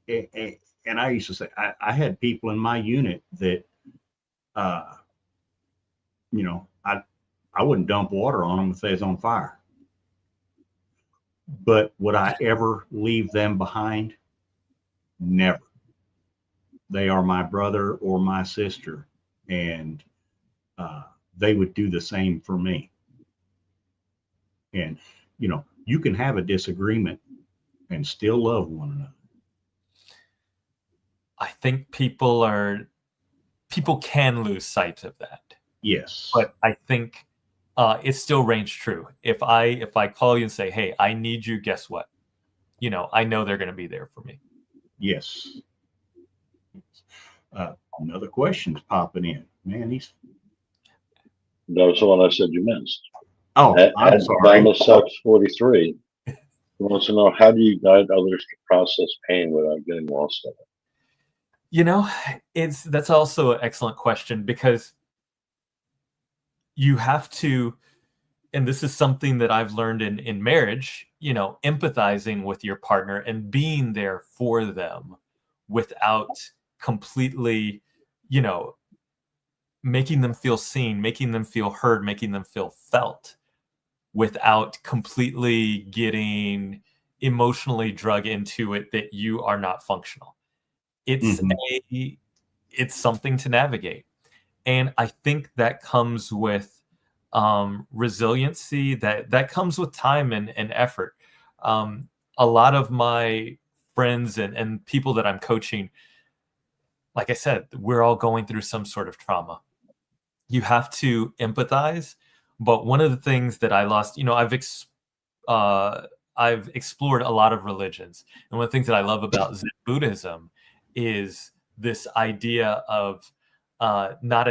and I used to say, I had people in my unit that, I wouldn't dump water on them if they was on fire. But would I ever leave them behind? Never. They are my brother or my sister, and they would do the same for me. And, you can have a disagreement and still love one another. I think people can lose sight of that. Yes. But I think it still reigns true. If I call you and say, hey, I need you, guess what? I know they're going to be there for me. Yes. Another question's popping in. Man, that was the one I said you missed. Oh, I'm sorry. Sucks 43. He wants to know, how do you guide others to process pain without getting lost in it? That's also an excellent question, because you have to, and this is something that I've learned in marriage, empathizing with your partner and being there for them without completely, making them feel seen, making them feel heard, making them feel felt, without completely getting emotionally drug into it that you are not functional. It's it's something to navigate. And I think that comes with resiliency, that comes with time and effort. A lot of my friends and people that I'm coaching, like I said, we're all going through some sort of trauma. You have to empathize. But one of the things that I lost, I've I've explored a lot of religions, and one of the things that I love about Zen Buddhism is this idea of not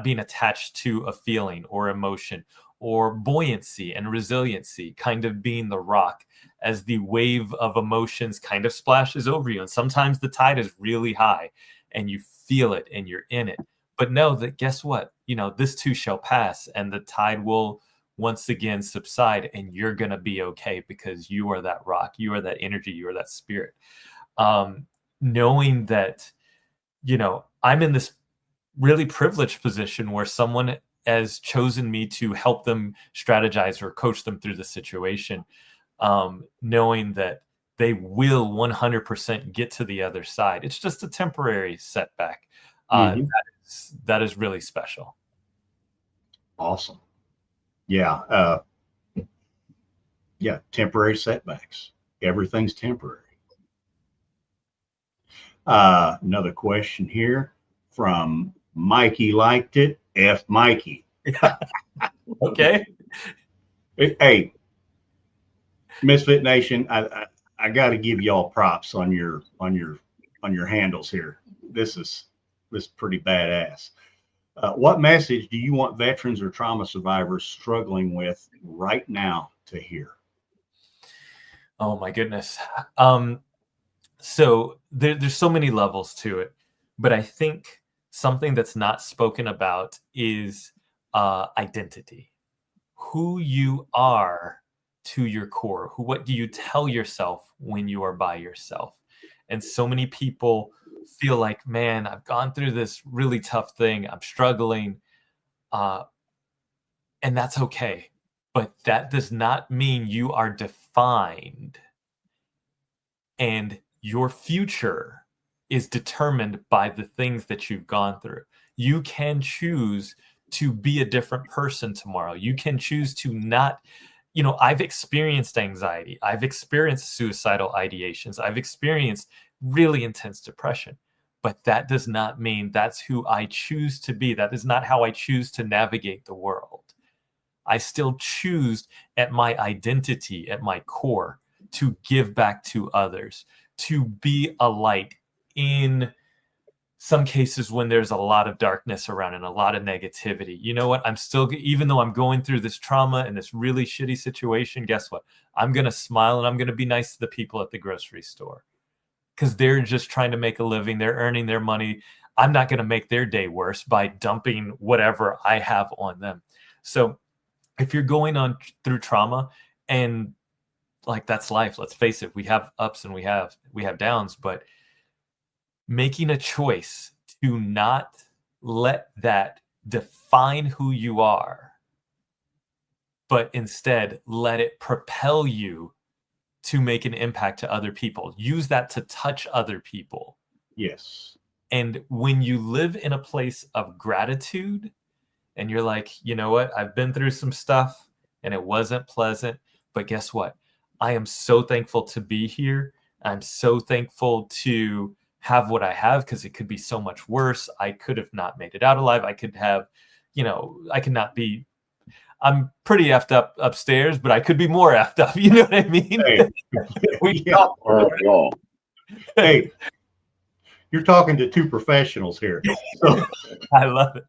being attached to a feeling or emotion, or buoyancy and resiliency, kind of being the rock as the wave of emotions kind of splashes over you. And sometimes the tide is really high and you feel it and you're in it. But know that, guess what? This too shall pass, and the tide will once again subside, and you're going to be okay, because you are that rock, you are that energy, you are that spirit. Knowing that, I'm in this really privileged position where someone has chosen me to help them strategize or coach them through the situation, knowing that they will 100% get to the other side. It's just a temporary setback. That is really special. Awesome. Yeah. Temporary setbacks. Everything's temporary. Another question here from Mikey. Liked it. F Mikey. Okay. Hey, Misfit Nation, I got to give y'all props on your handles here. This is pretty badass. What message do you want veterans or trauma survivors struggling with right now to hear? Oh my goodness. So there's so many levels to it, but I think something that's not spoken about is identity. Who you are to your core. What do you tell yourself when you are by yourself? And so many people feel like, man, I've gone through this really tough thing. I'm struggling. And that's okay. But that does not mean you are defined. And your future is determined by the things that you've gone through. You can choose to be a different person tomorrow. You can choose to not, I've experienced anxiety. I've experienced suicidal ideations. I've experienced really intense depression. But that does not mean that's who I choose to be. That is not how I choose to navigate the world. I still choose at my identity, at my core, to give back to others, to be a light in some cases when there's a lot of darkness around and a lot of negativity. You know what? I'm still, even though I'm going through this trauma and this really shitty situation, guess what? I'm going to smile and I'm going to be nice to the people at the grocery store, because they're just trying to make a living. They're earning their money. I'm not going to make their day worse by dumping whatever I have on them. So if you're going on through trauma, and like, that's life, let's face it, we have ups and we have downs, but making a choice to not let that define who you are, but instead let it propel you to make an impact to other people. Use that to touch other people. Yes. And when you live in a place of gratitude and you're like, you know what, I've been through some stuff and it wasn't pleasant, but guess what? I am so thankful to be here. I'm so thankful to have what I have, because it could be so much worse. I could have not made it out alive. I could have, I could not be, I'm pretty effed up upstairs, but I could be more effed up. You know what I mean? Hey, you're talking to two professionals here. So. I love it.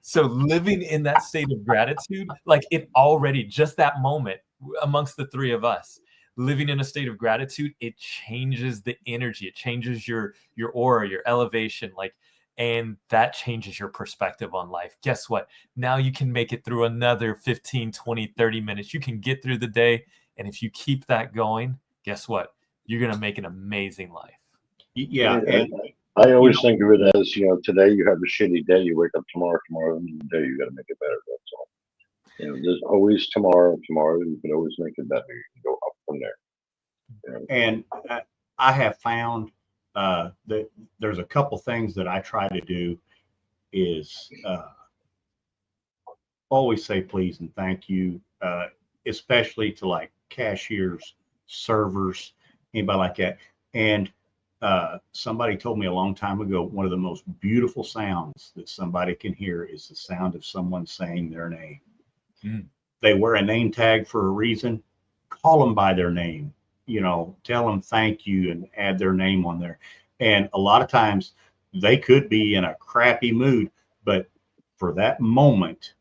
So living in that state of gratitude, like, it already, just that moment amongst the three of us, living in a state of gratitude, it changes the energy. It changes your aura, your elevation, and that changes your perspective on life. Guess what? Now you can make it through another 15, 20, 30 minutes. You can get through the day. And if you keep that going, guess what? You're going to make an amazing life. Yeah. And I always think of it as, today you have a shitty day, you wake up tomorrow, the day you got to make it better. That's all. There's always tomorrow. You can always make it better. You can go up from there. And I have found that there's a couple things that I try to do is always say please and thank you, especially to like cashiers, servers, anybody like that. And somebody told me a long time ago, one of the most beautiful sounds that somebody can hear is the sound of someone saying their name. they wear a name tag for a reason. Call them by their name, tell them thank you and add their name on there. And a lot of times they could be in a crappy mood, but for that moment,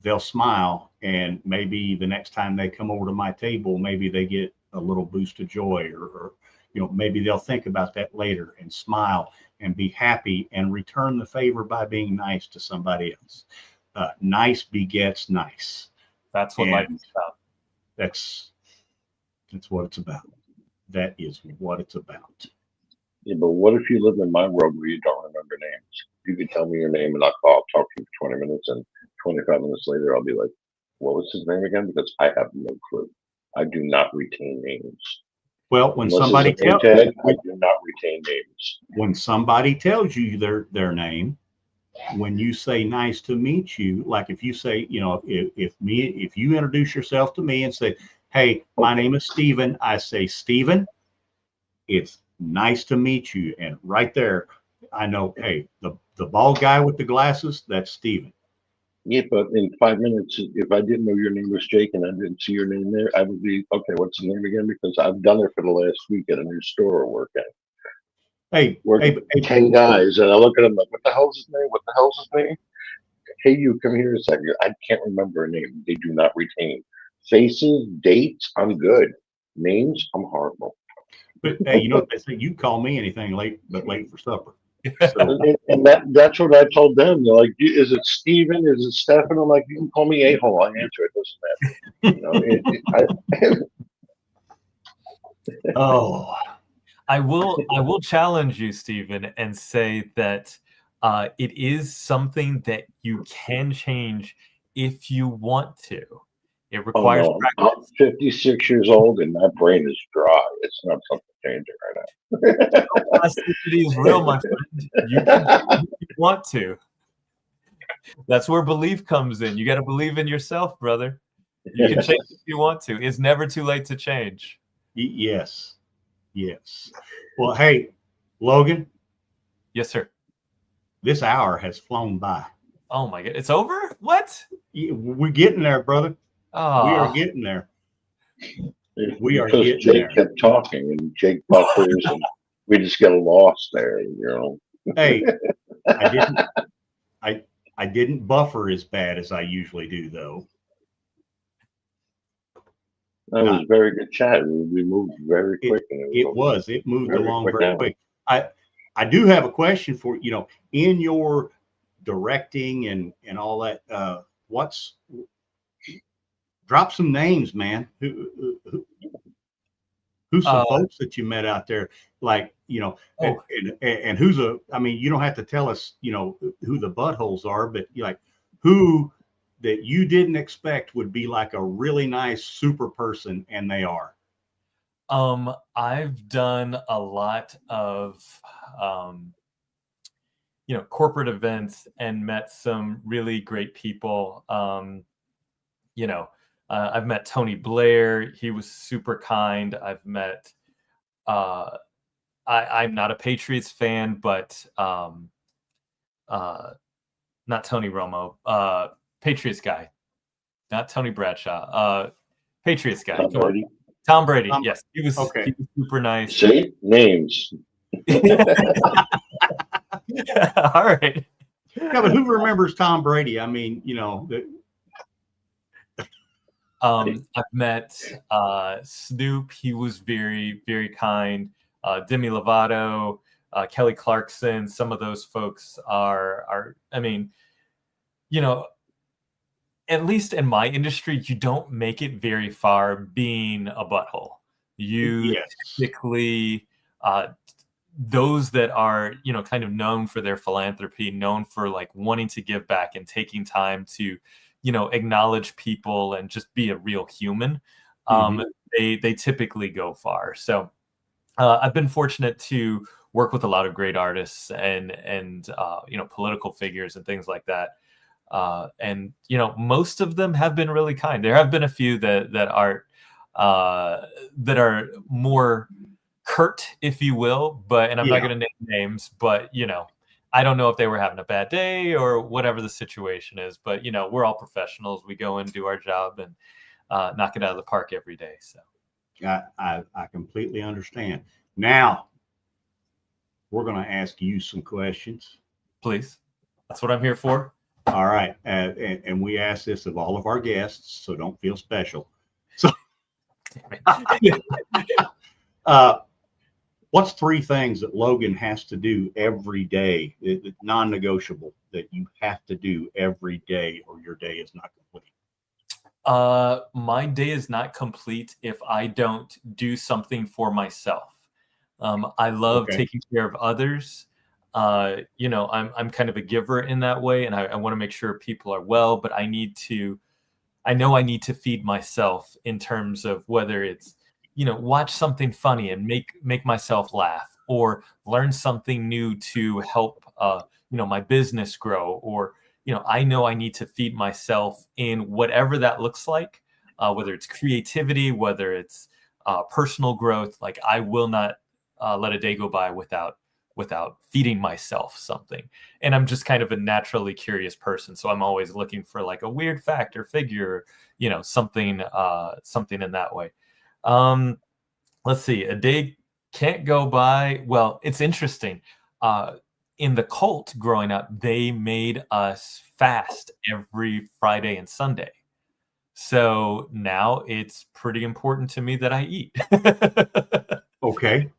they'll smile. And maybe the next time they come over to my table, maybe they get a little boost of joy, or maybe they'll think about that later and smile and be happy and return the favor by being nice to somebody else. Nice begets nice. That's what life is about. That's what it's about. That is what it's about. Yeah, but what if you live in my world where you don't remember names? You can tell me your name and I'll talk to you for 20 minutes, and 25 minutes later I'll be like, what was his name again? Because I have no clue. I do not retain names. Well, when Unless somebody it's a name tag, I do not retain names. When somebody tells you their name, when you say nice to meet you, like if you say, if you introduce yourself to me and say, hey, my name is Steven, I say, Steven, it's nice to meet you. And right there, I know, hey, the bald guy with the glasses, that's Steven. Yeah, but in 5 minutes, if I didn't know your name was Jake and I didn't see your name there, I would be, okay, what's the name again? Because I've done it for the last week at a new store I work at. Hey, 10 guys, and I look at them like, what the hell's his name? What the hell's his name? Hey, you come here a second. I can't remember a name. They do not retain. Faces, dates, I'm good. Names, I'm horrible. But hey, you know what they say? You call me anything late for supper. So, and that's what I told them. They're like, is it Steven? Is it Stefan? I'm like, you can call me a-hole. I answer it. Doesn't matter. oh, I will challenge you, Stephen, and say that it is something that you can change if you want to. It requires practice. I'm 56 years old and my brain is dry. It's not something changing right now. Plasticity is real, my friend. You can change if you want to. That's where belief comes in. You got to believe in yourself, brother. You can change if you want to. It's never too late to change. Yes. Well, hey, Logan. Yes, sir. This hour has flown by. Oh my God, it's over? What? We're getting there, brother. Oh. We are getting there. We are because getting Jake there. kept talking and Jake buffers and we just get lost there, Hey, I didn't buffer as bad as I usually do, though. That was very good chat. We moved very quick. It moved along very quick. I do have a question for in your directing and all that. Drop some names, man. Who's some folks that you met out there, like and who's you don't have to tell us who the buttholes are, but who that you didn't expect would be like a really nice super person, and they are. I've done a lot of corporate events and met some really great people. I've met Tony Blair. He was super kind. I've met I'm not a Patriots fan, but not Tony Romo. Patriots guy, not Tony Bradshaw. Patriots guy. Tom Brady. Yes, he was super nice. See, names. All right. Yeah, but who remembers Tom Brady? I've met Snoop. He was very, very kind. Demi Lovato, Kelly Clarkson. Some of those folks are. At least in my industry, you don't make it very far being a butthole. You typically, those that are, kind of known for their philanthropy, known for like wanting to give back and taking time to, acknowledge people and just be a real human. They typically go far. So I've been fortunate to work with a lot of great artists and political figures and things like that. And most of them have been really kind. There have been a few that are more curt, if you will, and I'm not going to name names, but I don't know if they were having a bad day or whatever the situation is, but we're all professionals. We go and do our job and knock it out of the park every day. So I completely understand. Now we're going to ask you some questions. Please. That's what I'm here for. All right. And we ask this of all of our guests, so don't feel special. So what's 3 things that Logan has to do every day, non-negotiable, that you have to do every day or your day is not complete? My day is not complete if I don't do something for myself. I love taking care of others. I'm kind of a giver in that way, and I want to make sure people are well, but I know I need to feed myself in terms of whether it's, watch something funny and make myself laugh, or learn something new to help, my business grow, or, I know I need to feed myself in whatever that looks like, whether it's creativity, whether it's personal growth. Like, I will not let a day go by without feeding myself something. And I'm just kind of a naturally curious person. So I'm always looking for like a weird fact or figure, something in that way. Let's see, a day can't go by. Well, it's interesting. In the cult growing up, they made us fast every Friday and Sunday. So now it's pretty important to me that I eat. Okay.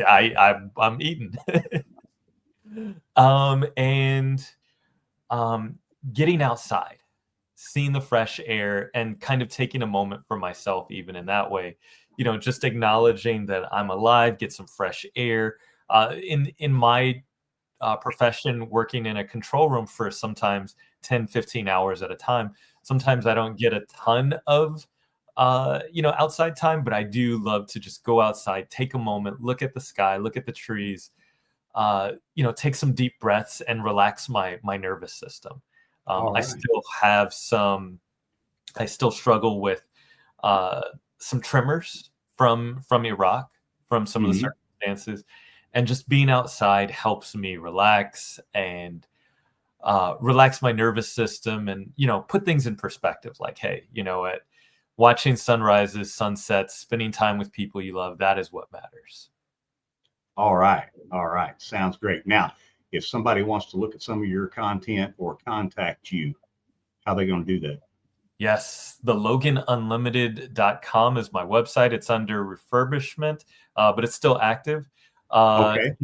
I'm eating. Getting outside, seeing the fresh air, and kind of taking a moment for myself, even in that way, just acknowledging that I'm alive, get some fresh air. In my profession, working in a control room for sometimes 10, 15 hours at a time, sometimes I don't get a ton of outside time, but I do love to just go outside, take a moment, look at the sky, look at the trees, take some deep breaths and relax my nervous system. Right. I still struggle with some tremors from Iraq, from some of the circumstances, and just being outside helps me relax and relax my nervous system, and put things in perspective. Like, hey, watching sunrises, sunsets, spending time with people you love, that is what matters. All right. Sounds great. Now, if somebody wants to look at some of your content or contact you, how are they going to do that? Yes, the LoganUnlimited.com is my website. It's under refurbishment, but it's still active. LOGAN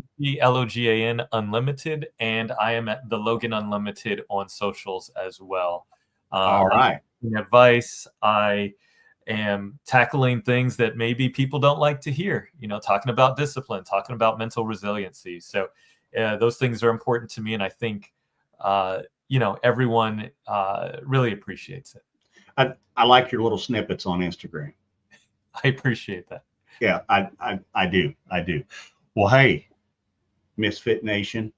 Unlimited, and I am at the Logan Unlimited on socials as well. All right. Advice. I am tackling things that maybe people don't like to hear, talking about discipline, talking about mental resiliency. So those things are important to me. And I think, everyone really appreciates it. I like your little snippets on Instagram. I appreciate that. Yeah, I do. Well, hey, Misfit Nation,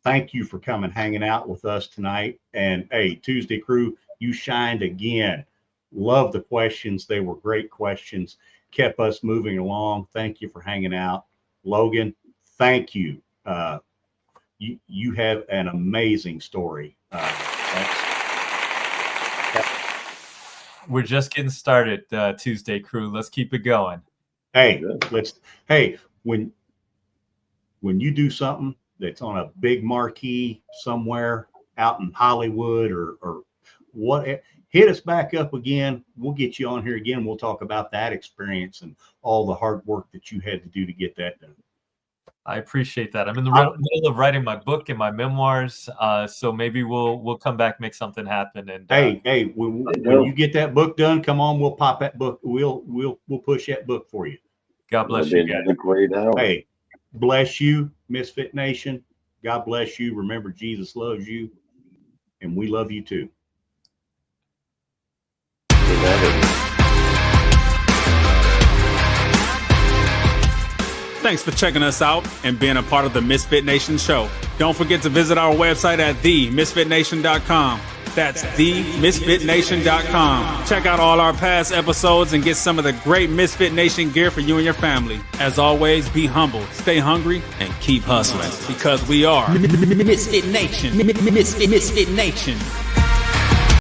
thank you for coming, hanging out with us tonight. And hey, ToosDay Crue, you shined again. Love the questions. They were great questions. Kept us moving along. Thank you for hanging out. Logan, thank you. You have an amazing story. We're just getting started, ToosDay Crue. Let's keep it going. Hey, when you do something that's on a big marquee somewhere out in Hollywood or what, hit us back up again. We'll get you on here again. We'll talk about that experience and all the hard work that you had to do to get that done. I appreciate that. I'm in the middle of writing my book and my memoirs, so maybe we'll come back, make something happen. And hey, when you get that book done, come on, we'll pop that book. We'll push that book for you. God bless you guys. A great hour. Hey, bless you, Misfit Nation. God bless you. Remember, Jesus loves you, and we love you too. Thanks for checking us out and being a part of the Misfit Nation show. Don't forget to visit our website at themisfitnation.com. That's themisfitnation.com. Check out all our past episodes and get some of the great Misfit Nation gear for you and your family. As always, be humble, stay hungry, and keep hustling because we are Misfit Nation. Misfit Nation.